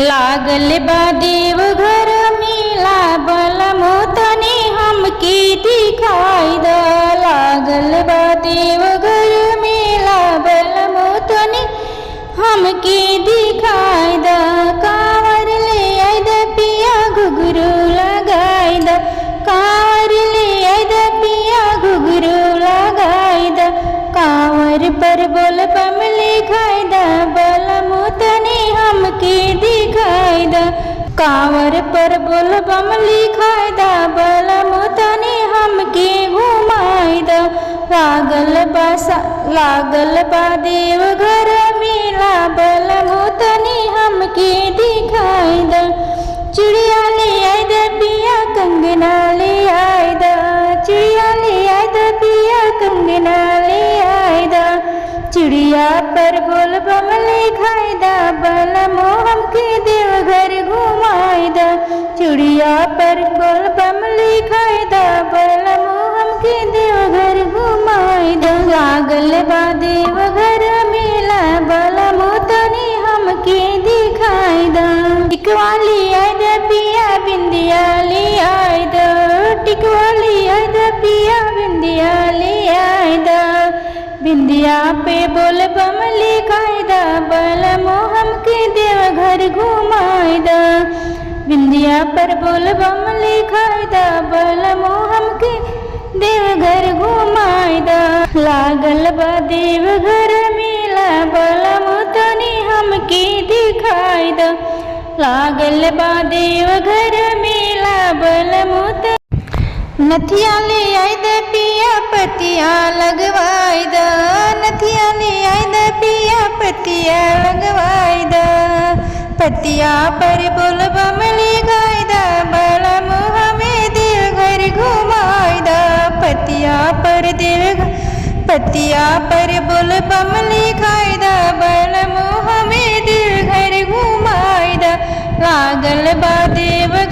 लागल बा देव घर मेला बलमो तनी हमके दिखाई द। लागल बा देव घर मेला बलमो तनी हमके दिखाई द। कांवर ले आई द पिया घुघरू लगाई द। कांवर ले आई द पिया घुघरू लगाई द। कांवर पर बोल बम लिखाई द बलमो तनी हमके दिखाई द। कांवर पर बोल बम लिखाई द बलमो तनी हमके घुमाई द। लागल बा देव घर मेला बलमो तनी हमके दिखाई द। चिड़िया ले आई द पिया कंगना ले आई द। चिड़िया ले आई द पिया कंगना ले आई द। चिड़िया पर बोल बम लिखाई द बलमो हमके देवघर घुमाई द। चिड़िया पर बोल बम लिखाई द बलमो हमके देवघर घुमाई द। लागल बा देवघर मेला बलमो तनी हमके दिखाई द। टिकवा ले आई द पिया बिंदिया ले आई द। टिकवा ले आई द पिया बिंदिया ले आई द। बिंदिया पे बोल बम लिखाई द बलमो हमके देवघर घुमाई द। बिंदिया पर बोल बम लिखाई द बलमो हमके देवघर घुमाई द। लागल बा देवघर मेला बलमो तनी हमके दिखाई द। लागल बा देवघर मेला बलमो तनी नथिया ले आई द पिया पतिया लगवाई द। नथिया ले आई द पिया पतिया लगवाई द। पतिया पर बोल बम लिखाई द बलमो हमें देवघर घुमाई द। पतिया पर बोल बम लिखाई द बलमो हमें देवघर घुमाई द। लागल बा देवघर